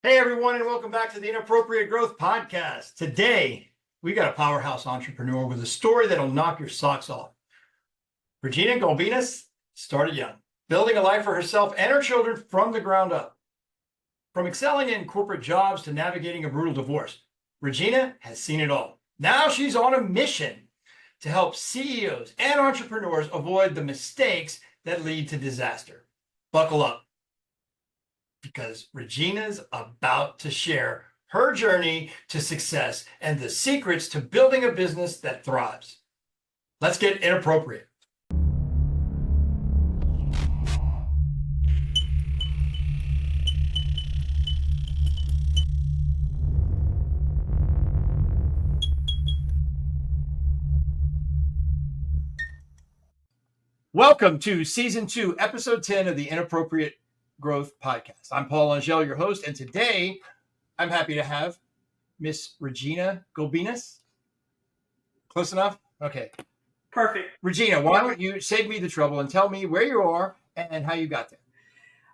Hey, everyone, and welcome back to the Inappropriate Growth Podcast. Today, we got a powerhouse entrepreneur with a story that'll knock your socks off. Regina Gulbinas started young, building a life for herself and her children from the ground up. From excelling in corporate jobs to navigating a brutal divorce, Regina has seen it all. Now she's on a mission to help CEOs and entrepreneurs avoid the mistakes that lead to disaster. Buckle up, because Regina's about to share her journey to success and the secrets to building a business that thrives. Let's get inappropriate. Welcome to Season 2, Episode 10 of the Inappropriate Growth Podcast. I'm Paul Angel, your host, and today I'm happy to have Miss Regina Gulbinas. Close enough? Okay. Perfect. Regina, why don't you save me the trouble and tell me where you are and how you got there?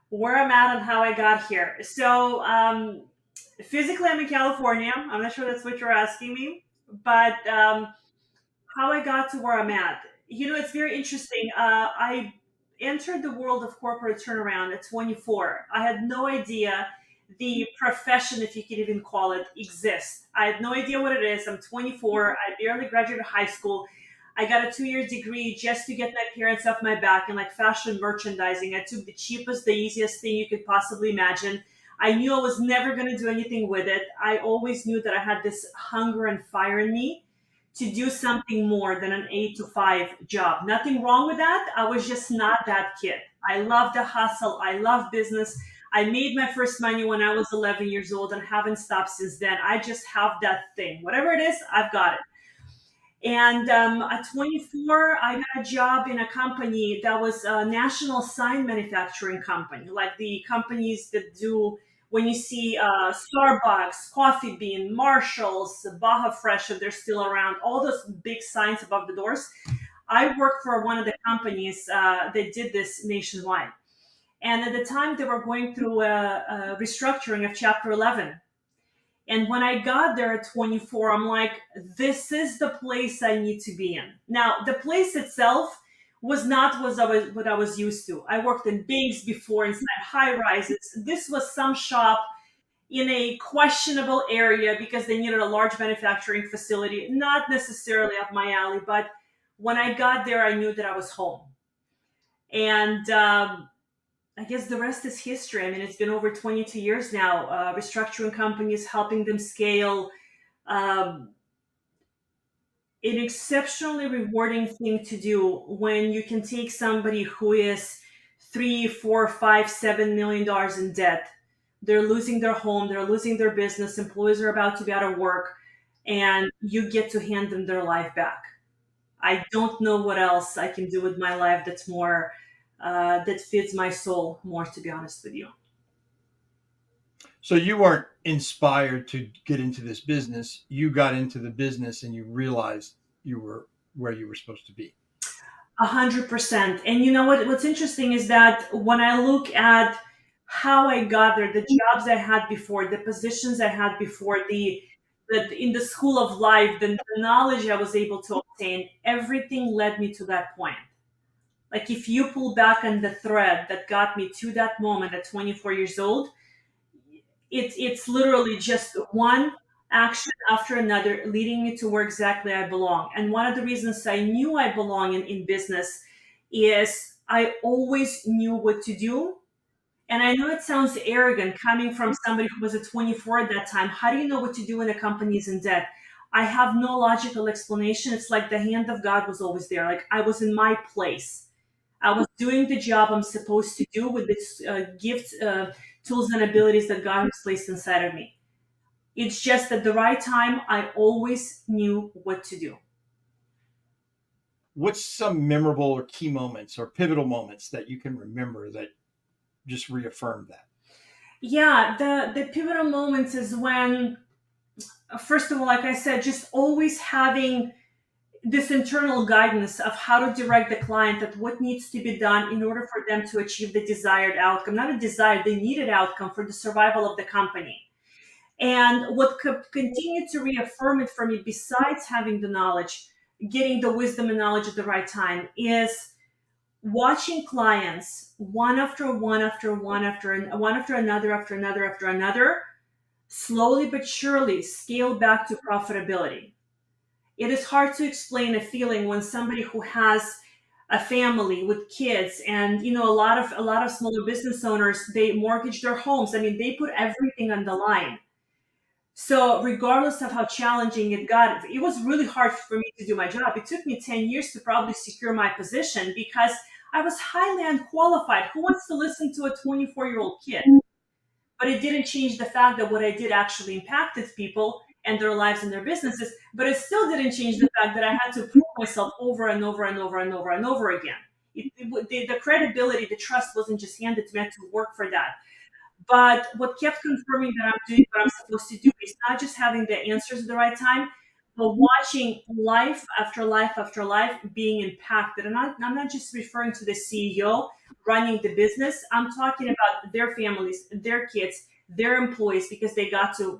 Where I'm at and how I got here. So, physically, I'm in California. I'm not sure that's what you're asking me, but how I got to where I'm at. It's very interesting. I entered the world of corporate turnaround at 24. I had no idea the profession, if you could even call it, exists. I had no idea what it is. I'm 24. I barely graduated high school. I got a 2-year degree just to get my parents off my back in like fashion merchandising. I took the cheapest, the easiest thing you could possibly imagine. I knew I was never going to do anything with it. I always knew that I had this hunger and fire in me to do something more than an 8 to 5 job. Nothing wrong with that. I was just not that kid. I love the hustle. I love business. I made my first money when I was 11 years old and haven't stopped since then. I just have that thing. Whatever it is, I've got it. And at 24, I got a job in a company that was a national sign manufacturing company, like the companies that do when you see Starbucks, Coffee Bean, Marshalls, Baja Fresh, if they're still around, all those big signs above the doors. I worked for one of the companies that did this nationwide. And at the time, they were going through a restructuring of Chapter 11. And when I got there at 24, I'm like, this is the place I need to be in. Now, the place itself was not what I was used to. I worked in banks before, inside high rises. This was some shop in a questionable area because they needed a large manufacturing facility. Not necessarily up my alley, but when I got there, I knew that I was home. And I guess the rest is history. I mean, it's been over 22 years now. Restructuring companies, helping them scale. Um, an exceptionally rewarding thing to do when you can take somebody who is 3, 4, 5, $7 million in debt. They're losing their home, they're losing their business, employees are about to be out of work, and you get to hand them their life back. I don't know what else I can do with my life that's more that fits my soul more, to be honest with you. So you weren't inspired to get into this business. You got into the business and you realized you were where you were supposed to be. 100%. And you know what? What's interesting is that when I look at how I got there, the jobs I had before, the positions I had before, the in the school of life, the knowledge I was able to obtain, everything led me to that point. Like if you pull back on the thread that got me to that moment at 24 years old, it's literally just one action after another leading me to where exactly I belong. And one of the reasons I knew I belong in business is I always knew what to do. And I know it sounds arrogant coming from somebody who was at 24 at that time. How do you know what to do when a company is in debt? I have no logical explanation. It's like the hand of God was always there. Like I was in my place. I was doing the job I'm supposed to do with this gift, tools, and abilities that God has placed inside of me. It's just at the right time, I always knew what to do. What's some memorable or key moments or pivotal moments that you can remember that just reaffirmed that? Yeah, the pivotal moments is when, first of all, like I said, just always having this internal guidance of how to direct the client at what needs to be done in order for them to achieve the desired outcome, not a desired, the needed outcome for the survival of the company. And what could continue to reaffirm it for me, besides having the knowledge, getting the wisdom and knowledge at the right time, is watching clients one after one after one after another, slowly but surely scale back to profitability. It is hard to explain a feeling when somebody who has a family with kids, and a lot of smaller business owners, they mortgage their homes. I mean, they put everything on the line. So regardless of how challenging it got, it was really hard for me to do my job. It took me 10 years to probably secure my position because I was highly unqualified. Who wants to listen to a 24-year-old kid? But it didn't change the fact that what I did actually impacted people and their lives and their businesses. But it still didn't change the fact that I had to prove myself over and over and over and over and over again. The credibility, the trust wasn't just handed to me. I had to work for that. But what kept confirming that I'm doing what I'm supposed to do is not just having the answers at the right time, but watching life after life after life being impacted. And I'm not just referring to the CEO running the business. I'm talking about their families, their kids, their employees, because they got to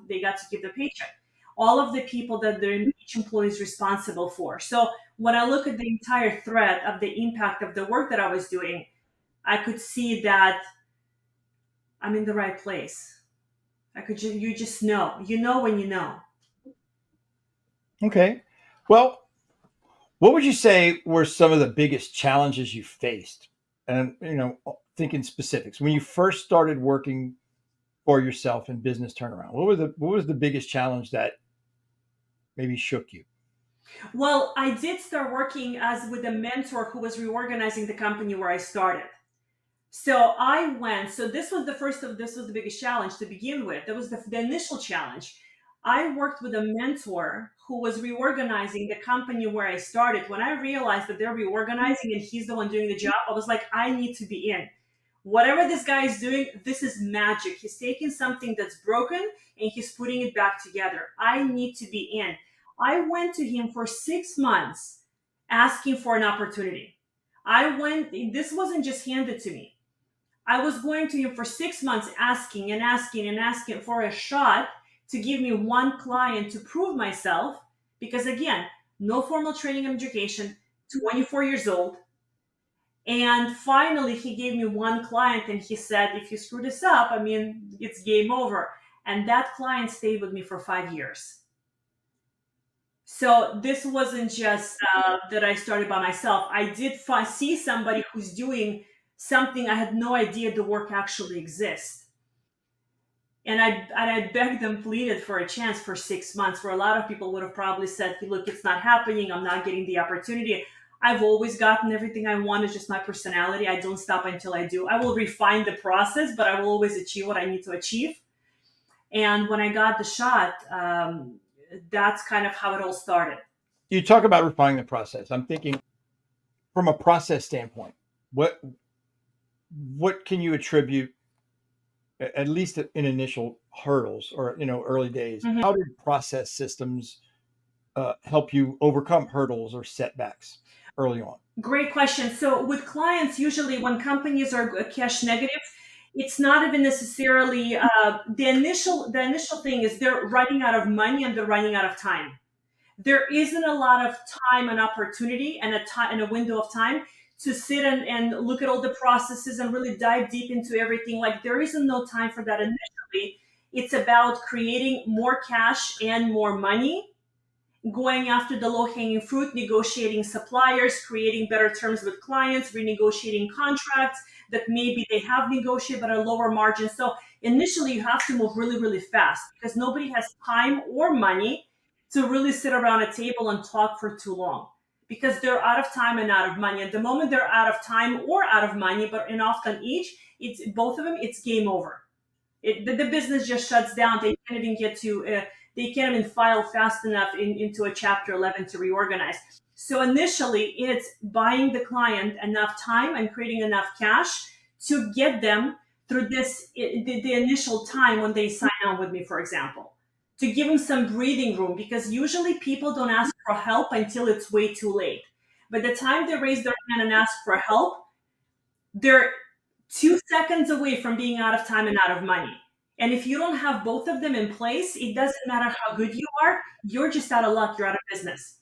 give the paycheck. All of the people that each employee is responsible for. So when I look at the entire thread of the impact of the work that I was doing, I could see that I'm in the right place. You just know. You know when you know. Okay. Well, what would you say were some of the biggest challenges you faced? And, thinking specifics, when you first started working for yourself in business turnaround, what was the biggest challenge that maybe shook you? Well, I did start working as with a mentor who was reorganizing the company where I started. So I went. So this was the biggest challenge to begin with. That was the initial challenge. I worked with a mentor who was reorganizing the company where I started. When I realized that they're reorganizing and he's the one doing the job, I was like, I need to be in. Whatever this guy is doing, this is magic. He's taking something that's broken and he's putting it back together. I need to be in. I went to him for 6 months asking for an opportunity. This wasn't just handed to me. I was going to him for 6 months asking and asking and asking for a shot to give me one client to prove myself. Because again, no formal training and education, 24 years old. And finally, he gave me one client and he said, if you screw this up, I mean, it's game over. And that client stayed with me for 5 years. So this wasn't just that I started by myself. I did see somebody who's doing something I had no idea the work actually exists. And I begged and pleaded for a chance for 6 months, where a lot of people would have probably said, "Hey, look, it's not happening. I'm not getting the opportunity." I've always gotten everything I want. It's just my personality. I don't stop until I do. I will refine the process, but I will always achieve what I need to achieve. And when I got the shot, that's kind of how it all started. You talk about refining the process. I'm thinking from a process standpoint, what can you attribute, at least in initial hurdles or early days? Mhm. How did process systems help you overcome hurdles or setbacks early on? Great question. So with clients, usually when companies are cash negative, it's not even necessarily the initial thing is they're running out of money and they're running out of time. There isn't a lot of time and opportunity and a time and a window of time to sit and look at all the processes and really dive deep into everything. Like there isn't no time for that initially. It's about creating more cash and more money, going after the low hanging fruit, negotiating suppliers, creating better terms with clients, renegotiating contracts that maybe they have negotiated but at a lower margin. So initially, you have to move really, really fast because nobody has time or money to really sit around a table and talk for too long, because they're out of time and out of money. At the moment they're out of time or out of money, but in often each, it's both of them, it's game over. The business just shuts down. They can't even get to they can't even file fast enough into a chapter 11 to reorganize. So initially it's buying the client enough time and creating enough cash to get them through the initial time when they sign on with me, for example. to give them some breathing room, because usually people don't ask for help until it's way too late. By the time they raise their hand and ask for help, they're 2 seconds away from being out of time and out of money. And if you don't have both of them in place, it doesn't matter how good you are, you're just out of luck, you're out of business.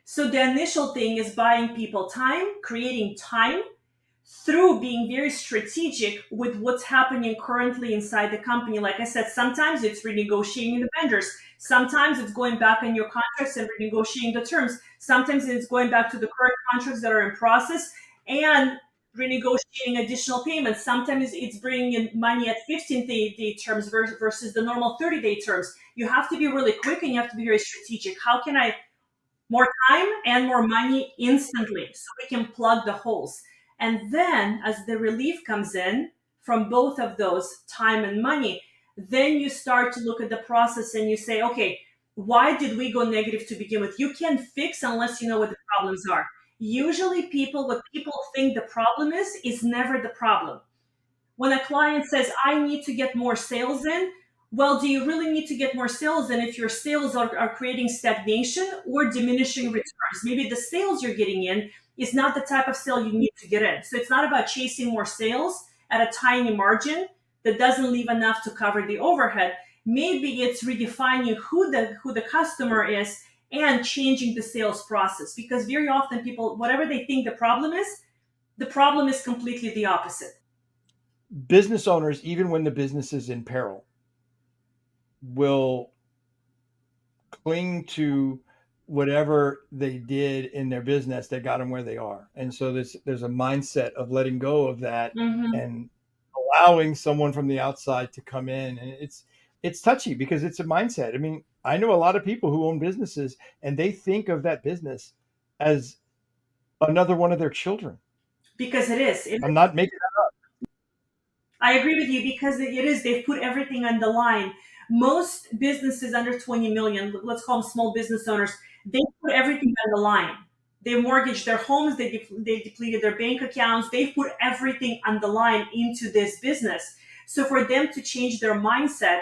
So the initial thing is buying people time, creating time through being very strategic with what's happening currently inside the company. Like I said, sometimes it's renegotiating the vendors. Sometimes it's going back in your contracts and renegotiating the terms. Sometimes it's going back to the current contracts that are in process and renegotiating additional payments. Sometimes it's bringing in money at 15-day terms versus the normal 30-day terms. You have to be really quick and you have to be very strategic. How can I more time and more money instantly so we can plug the holes? And then as the relief comes in from both of those, time and money, then you start to look at the process and you say, okay, why did we go negative to begin with? You can't fix unless you know what the problems are. Usually what people think the problem is never the problem. When a client says, I need to get more sales in, well, do you really need to get more sales in if your sales are creating stagnation or diminishing returns? Maybe the sales you're getting in is not the type of sale you need to get in. So it's not about chasing more sales at a tiny margin that doesn't leave enough to cover the overhead. Maybe it's redefining who the customer is and changing the sales process. Because very often people, whatever they think the problem is completely the opposite. Business owners, even when the business is in peril, will cling to whatever they did in their business that got them where they are. And so there's a mindset of letting go of that Mm-hmm. and allowing someone from the outside to come in. And it's touchy because it's a mindset. I mean, I know a lot of people who own businesses and they think of that business as another one of their children. Because it is. I'm not making I agree with you, because it is. They've put everything on the line. Most businesses under 20 million, let's call them small business owners, they put everything on the line. They mortgaged their homes, they depleted their bank accounts, they've put everything on the line into this business. So for them to change their mindset,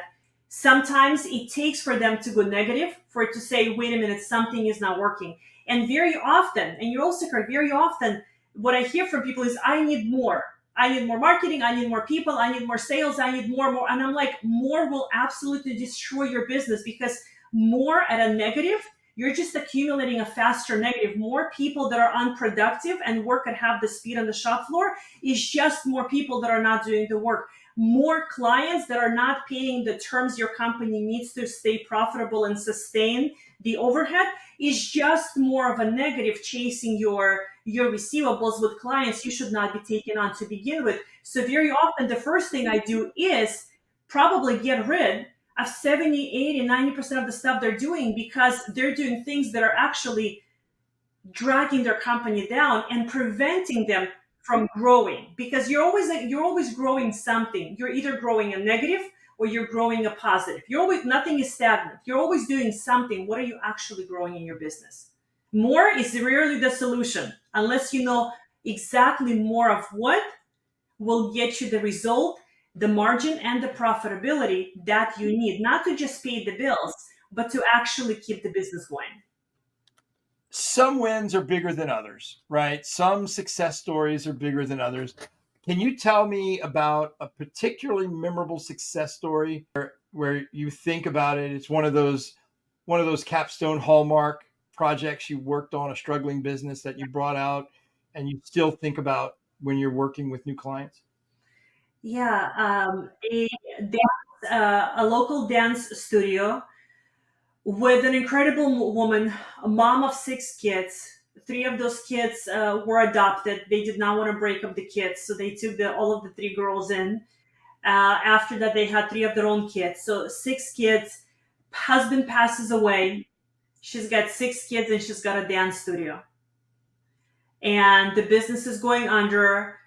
sometimes it takes for them to go negative, for it to say, wait a minute, something is not working. And very often, and you're also correct, very often, what I hear from people is, I need more. I need more marketing. I need more people. I need more sales. I need more. And I'm like, more will absolutely destroy your business, because more at a negative, you're just accumulating a faster negative. More people that are unproductive and work at half the speed on the shop floor is just more people that are not doing the work. More clients that are not paying the terms your company needs to stay profitable and sustain the overhead is just more of a negative, chasing your receivables with clients you should not be taking on to begin with. So very often the first thing I do is probably get rid of 70, 80, 90% of the stuff they're doing, because they're doing things that are actually dragging their company down and preventing them from growing. Because you're always growing something. You're either growing a negative or you're growing a positive. Nothing is stagnant. You're always doing something. What are you actually growing in your business? More is rarely the solution, unless you know exactly more of what will get you the result, the margin, and the profitability that you need, not to just pay the bills, but to actually keep the business going. some wins are bigger than others, right? Some success stories are bigger than others. Can you tell me about a particularly memorable success story where you think about it? It's one of those capstone hallmark projects you worked on, a struggling business that you brought out, and you still think about when you're working with new clients. Yeah, a local dance studio with an incredible woman, a mom of 6 kids. Three of those kids were adopted. They did not want to break up the kids, so they took all of the three girls in. After that, they had three of their own kids. So 6 kids. Husband passes away. She's got 6 kids and she's got a dance studio. And the business is going under.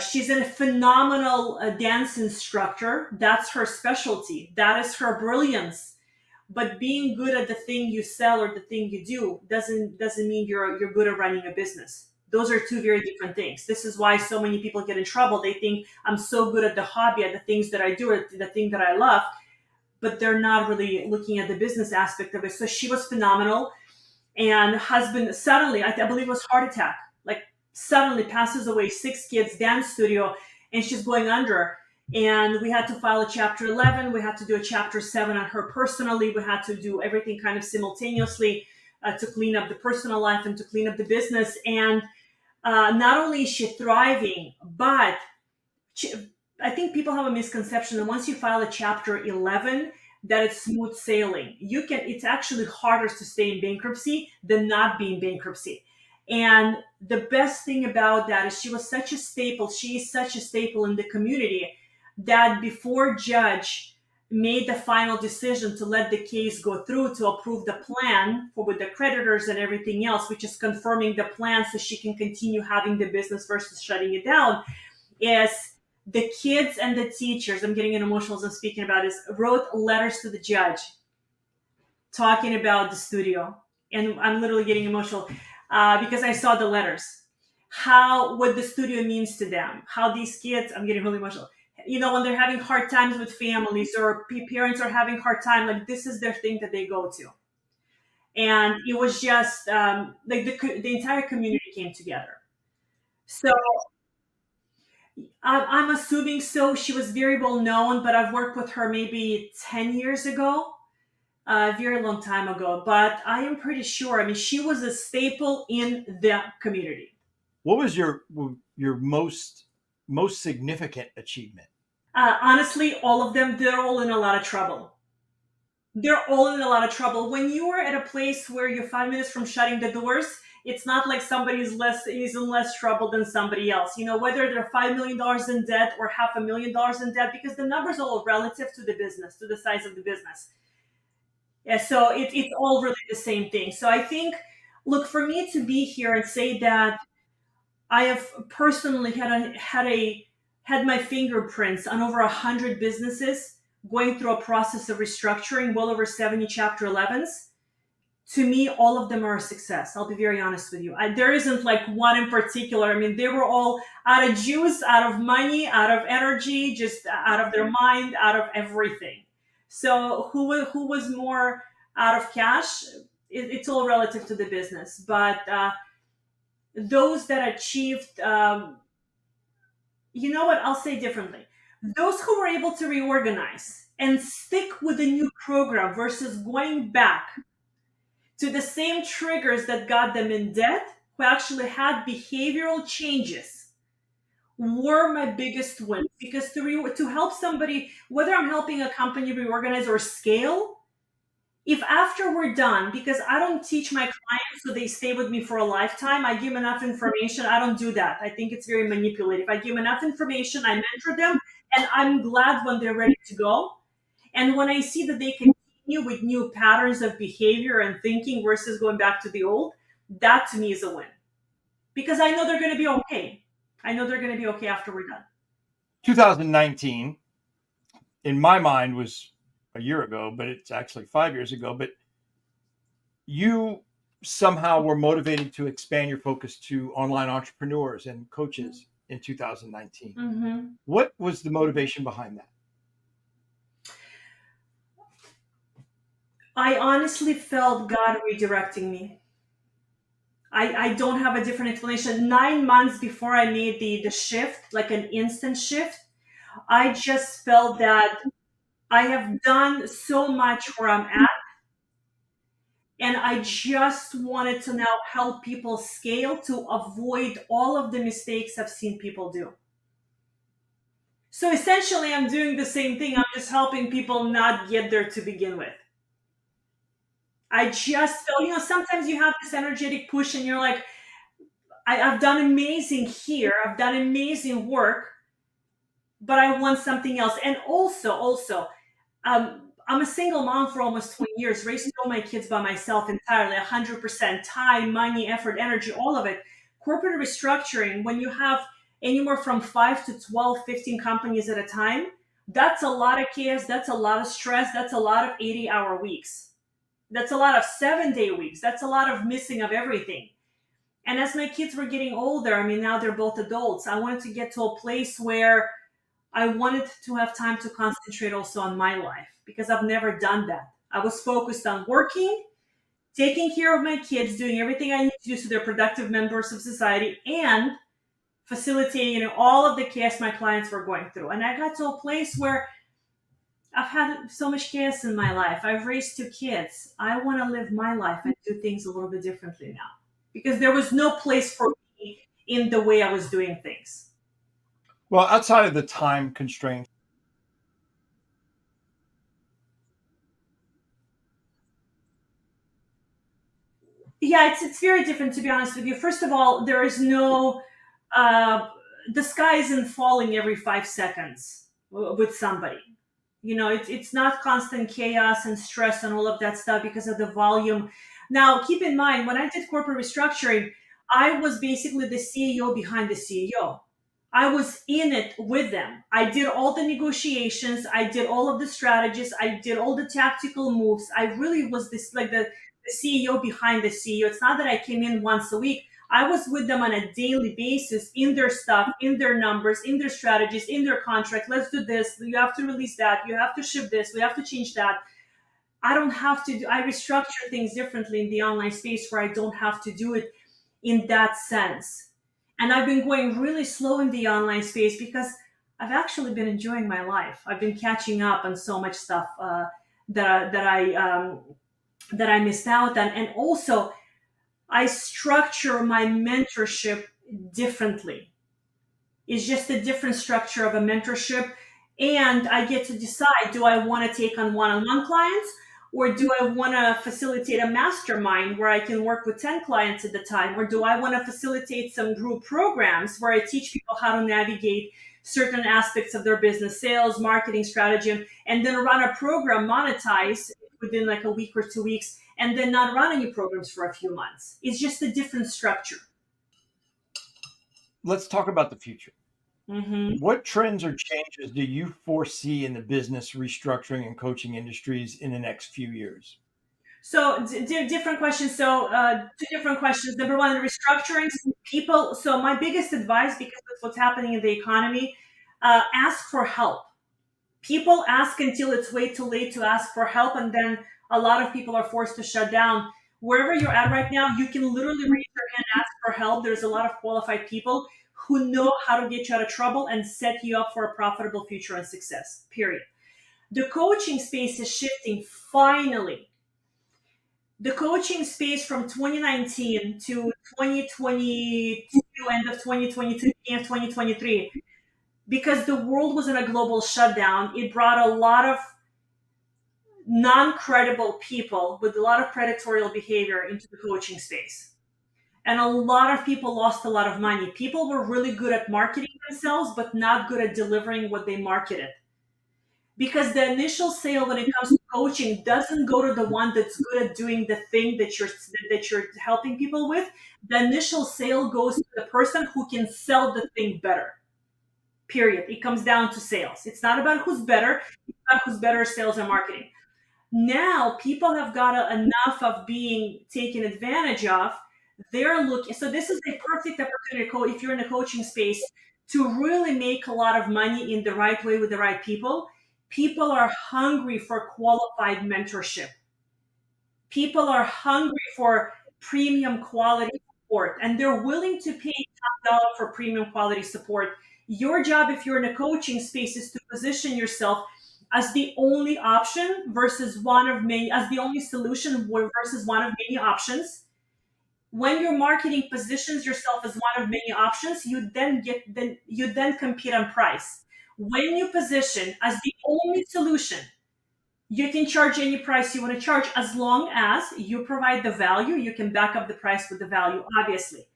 She's a phenomenal dance instructor. That's her specialty. That is her brilliance. But being good at the thing you sell or the thing you do doesn't mean you're good at running a business. Those are two very different things. This is why so many people get in trouble. They think, I'm so good at the hobby, at the things that I do, at the thing that I love. but they're not really looking at the business aspect of it. So she was phenomenal. And husband suddenly, I believe it was heart attack, like suddenly passes away, 6 kids, dance studio, and she's going under. And we had to file a chapter 11. We had to do a chapter 7 on her personally. We had to do everything kind of simultaneously to clean up the personal life and to clean up the business. And not only is she thriving, but I think people have a misconception that once you file a chapter 11, that it's smooth sailing. It's actually harder to stay in bankruptcy than not be in bankruptcy. And the best thing about that is she is such a staple in the community that before judge made the final decision to let the case go through to approve the plan with the creditors and everything else, which is confirming the plan so she can continue having the business versus shutting it down, is the kids and the teachers, I'm getting emotional as I'm speaking about this, wrote letters to the judge talking about the studio. And I'm literally getting emotional because I saw the letters. What the studio means to them, how these kids, I'm getting really emotional. When they're having hard times with families or parents are having hard time, like this is their thing that they go to. And it was just like the entire community came together. So I'm assuming so. She was very well known, but I've worked with her maybe 10 years ago, a very long time ago. But I am pretty sure, I mean, she was a staple in the community. What was your most significant achievement? Honestly, all of them, they're all in a lot of trouble. They're all in a lot of trouble. When you are at a place where you're 5 minutes from shutting the doors, it's not like somebody is in less trouble than somebody else. Whether they're $5 million in debt or $500,000 in debt, because the numbers are all relative to the business, to the size of the business. Yeah, so it's all really the same thing. So I think, look, for me to be here and say that I have personally had my fingerprints on over 100 businesses going through a process of restructuring, well over 70 Chapter 11s. To me, all of them are a success. I'll be very honest with you. There isn't like one in particular. I mean, they were all out of juice, out of money, out of energy, just out of their mind, out of everything. So who was more out of cash? It's all relative to the business. But those that achieved, you know what? I'll say differently. Those who were able to reorganize and stick with the new program versus going back to the same triggers that got them in debt, who actually had behavioral changes, were my biggest win. Because to help somebody, whether I'm helping a company reorganize or scale, if after we're done, because I don't teach my clients so they stay with me for a lifetime, I give them enough information. I don't do that. I think it's very manipulative. I give them enough information, I mentor them, and I'm glad when they're ready to go. And when I see that they continue with new patterns of behavior and thinking versus going back to the old, that to me is a win. Because I know they're going to be okay. I know they're going to be okay after we're done. 2019, in my mind, was a year ago, but it's actually 5 years ago. But you somehow were motivated to expand your focus to online entrepreneurs and coaches in 2019. Mm-hmm. What was the motivation behind that? I honestly felt God redirecting me. I don't have a different explanation. 9 months before I made the shift, like an instant shift, I just felt that I have done so much where I'm at. And I just wanted to now help people scale to avoid all of the mistakes I've seen people do. So essentially, I'm doing the same thing. I'm just helping people not get there to begin with. I just felt, sometimes you have this energetic push and you're like, I've done amazing here. I've done amazing work, but I want something else. And also, I'm a single mom for almost 20 years, raised all my kids by myself entirely, 100% time, money, effort, energy, all of it. Corporate restructuring, when you have anywhere from 5 to 12, 15 companies at a time, that's a lot of chaos. That's a lot of stress. That's a lot of 80-hour weeks. That's a lot of 7-day weeks. That's a lot of missing of everything. And as my kids were getting older, I mean, now they're both adults. I wanted to get to a place where I wanted to have time to concentrate also on my life because I've never done that. I was focused on working, taking care of my kids, doing everything I need to do so they're productive members of society, and facilitating, all of the chaos my clients were going through. And I got to a place where I've had so much chaos in my life. I've raised two kids. I want to live my life and do things a little bit differently now because there was no place for me in the way I was doing things. Well, outside of the time constraints, Yeah, it's very different, to be honest with you. First of all, there is no uh, the sky isn't falling every 5 seconds with somebody. It's not constant chaos and stress and all of that stuff because of the volume. Now, keep in mind, when I did corporate restructuring, I was basically the CEO behind the CEO. I was in it with them. I did all the negotiations. I did all of the strategies. I did all the tactical moves. I really was this like the CEO behind the CEO. It's not that I came in once a week. I was with them on a daily basis in their stuff, in their numbers, in their strategies, in their contract. Let's do this. You have to release that. You have to ship this. We have to change that. I don't have to do, I restructure things differently in the online space where I don't have to do it in that sense. And I've been going really slow in the online space because I've actually been enjoying my life. I've been catching up on so much stuff that I missed out on, and also I structure my mentorship differently. It's just a different structure of a mentorship. And I get to decide, do I want to take on one on one clients, or do I want to facilitate a mastermind where I can work with 10 clients at the time? Or do I want to facilitate some group programs where I teach people how to navigate certain aspects of their business, sales, marketing strategy, and then run a program, monetize within like a week or 2 weeks, and then not run any programs for a few months? It's just a different structure. let's talk about the future. Hmm. What trends or changes do you foresee in the business restructuring and coaching industries in the next few years? So different questions. So two different questions. Number one, restructuring people. So my biggest advice, because that's what's happening in the economy, ask for help. People ask until it's way too late to ask for help, and then a lot of people are forced to shut down. Wherever you're at right now, you can literally raise your hand, ask for help. There's a lot of qualified people who know how to get you out of trouble and set you up for a profitable future and success. Period. The coaching space is shifting finally. The coaching space from 2019 to 2022, end of 2022, beginning of 2023, because the world was in a global shutdown, it brought a lot of non-credible people with a lot of predatory behavior into the coaching space. And a lot of people lost a lot of money. People were really good at marketing themselves, but not good at delivering what they marketed. Because the initial sale when it comes to coaching doesn't go to the one that's good at doing the thing that you're helping people with. The initial sale goes to the person who can sell the thing better. Period. It comes down to sales. It's not about who's better, it's about who's better at sales and marketing. Now people have got enough of being taken advantage of. They're looking, so this is a perfect opportunity if you're in the coaching space to really make a lot of money in the right way with the right people. People are hungry for qualified mentorship. People are hungry for premium quality support, and they're willing to pay top dollar for premium quality support. Your job, if you're in a coaching space, is to position yourself as the only option versus one of many, as the only solution versus one of many options. When your marketing positions yourself as one of many options, you then compete on price. When you position as the only solution, you can charge any price you want to charge as long as you provide the value. You can back up the price with the value, obviously.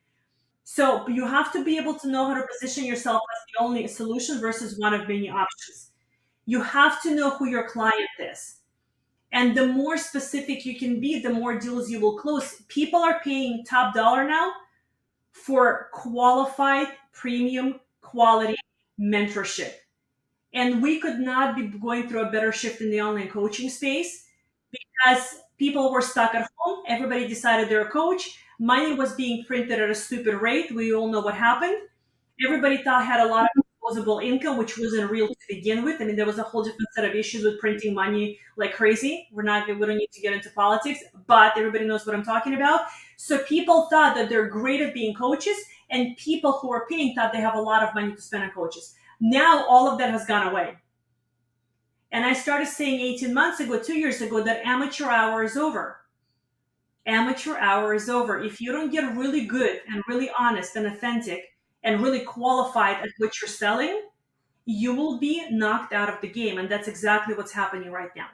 So you have to be able to know how to position yourself as the only solution versus one of many options. You have to know who your client is. And the more specific you can be, the more deals you will close. People are paying top dollar now for qualified, premium, quality mentorship. And we could not be going through a better shift in the online coaching space because people were stuck at home. Everybody decided they're a coach. Money was being printed at a stupid rate. We all know what happened. Everybody thought had a lot of disposable income, which wasn't real to begin with. I mean, there was a whole different set of issues with printing money like crazy. We don't need to get into politics, but everybody knows what I'm talking about. So people thought that they're great at being coaches, and people who are paying thought they have a lot of money to spend on coaches. Now all of that has gone away. And I started saying 18 months ago, 2 years ago, that amateur hour is over. Amateur hour is over. If you don't get really good and really honest and authentic and really qualified at what you're selling, you will be knocked out of the game. And that's exactly what's happening right now.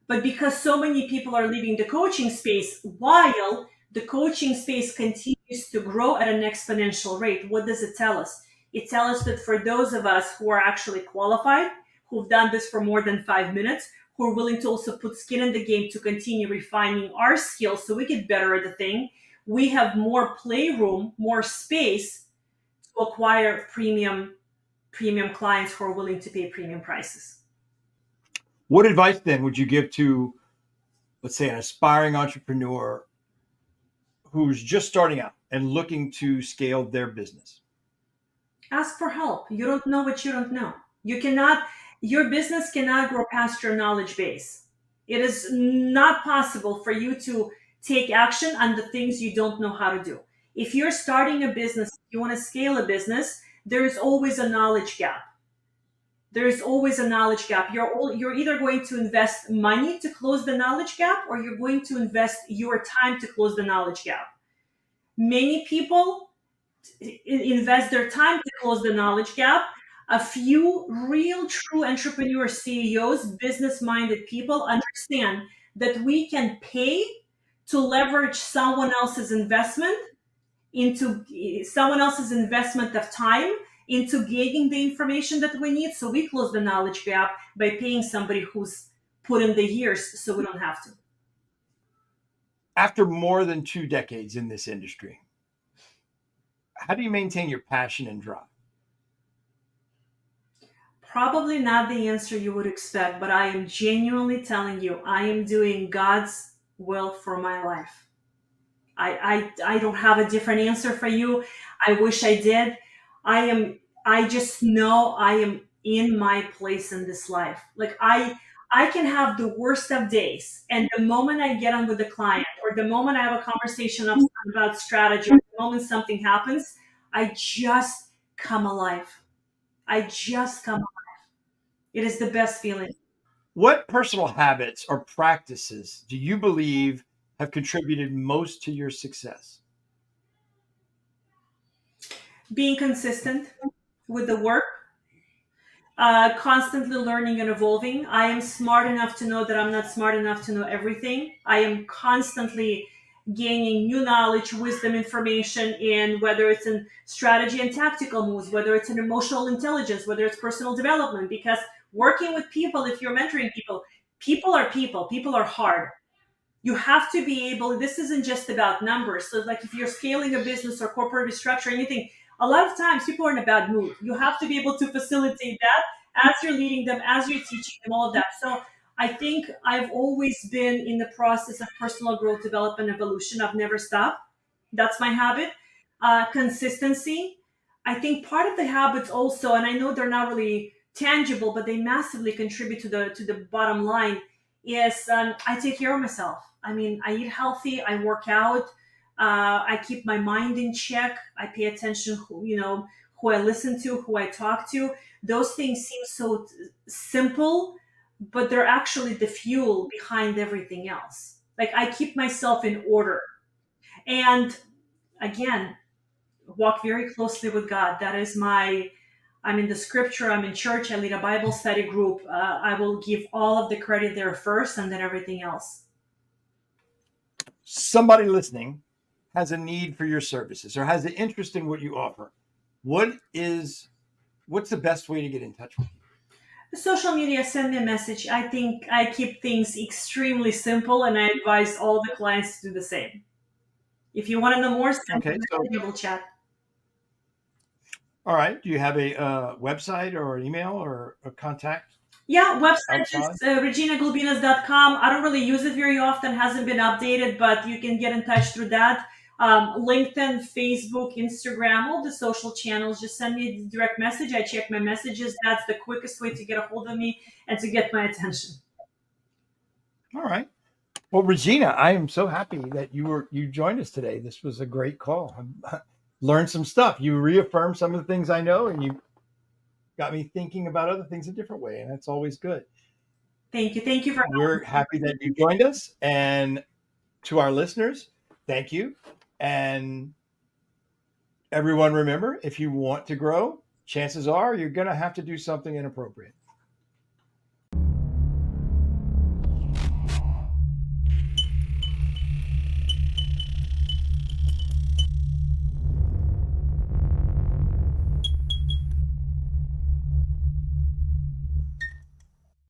But because so many people are leaving the coaching space while the coaching space continues to grow at an exponential rate, what does it tell us? It tells us that for those of us who are actually qualified, who've done this for more than 5 minutes, who are willing to also put skin in the game to continue refining our skills so we get better at the thing, we have more playroom, more space to acquire premium clients who are willing to pay premium prices. What advice then would you give to, let's say, an aspiring entrepreneur who's just starting out and looking to scale their business? Ask for help. You don't know what you don't know. Your business cannot grow past your knowledge base. It is not possible for you to take action on the things you don't know how to do. If you're starting a business, if you want to scale a business, there is always a knowledge gap. There is always a knowledge gap. You're either going to invest money to close the knowledge gap, or you're going to invest your time to close the knowledge gap. Many people invest their time to close the knowledge gap. A few real true entrepreneur CEOs, business-minded people understand that we can pay to leverage someone else's investment of time into gaining the information that we need. So we close the knowledge gap by paying somebody who's put in the years so we don't have to. After more than 2 decades in this industry, how do you maintain your passion and drive? Probably not the answer you would expect, but I am genuinely telling you, I am doing God's will for my life. I don't have a different answer for you. I wish I did. I just know I am in my place in this life. Like I can have the worst of days, and the moment I get on with the client, or the moment I have a conversation about strategy, or the moment something happens, I just come alive. I just come alive. It is the best feeling. What personal habits or practices do you believe have contributed most to your success? Being consistent with the work, constantly learning and evolving. I am smart enough to know that I'm not smart enough to know everything. I am constantly gaining new knowledge, wisdom, information in whether it's in strategy and tactical moves, whether it's in emotional intelligence, whether it's personal development. Because working with people, if you're mentoring people, people are hard. You have to be able, this isn't just about numbers. So like if you're scaling a business or corporate restructure, anything, a lot of times people are in a bad mood. You have to be able to facilitate that as you're leading them, as you're teaching them, all of that. So I think I've always been in the process of personal growth, development, evolution. I've never stopped. That's my habit. Consistency. I think part of the habits also, and I know they're not really tangible, but they massively contribute to the bottom line, is I take care of myself. I mean, I eat healthy, I work out, I keep my mind in check, I pay attention who I listen to, who I talk to. Those things seem so simple, but they're actually the fuel behind everything else. Like I keep myself in order. And again, walk very closely with God. I'm in the scripture, I'm in church, I lead a Bible study group. I will give all of the credit there first and then everything else. Somebody listening has a need for your services or has an interest in what you offer. What's the best way to get in touch with you? Social media, send me a message. I think I keep things extremely simple, and I advise all the clients to do the same. If you want to know more, send me a message, we'll chat. All right. Do you have a website or an email or a contact? Yeah, website is reginagulbinas.com. I don't really use it very often, hasn't been updated, but you can get in touch through that. LinkedIn, Facebook, Instagram, all the social channels. Just send me a direct message. I check my messages. That's the quickest way to get a hold of me and to get my attention. All right. Well, Regina, I am so happy that you joined us today. This was a great call. I learned some stuff. You reaffirmed some of the things I know, and you got me thinking about other things a different way, and that's always good. Thank you. Thank you for We're happy that you joined us, and to our listeners, thank you. And everyone, remember, if you want to grow, chances are you're going to have to do something inappropriate.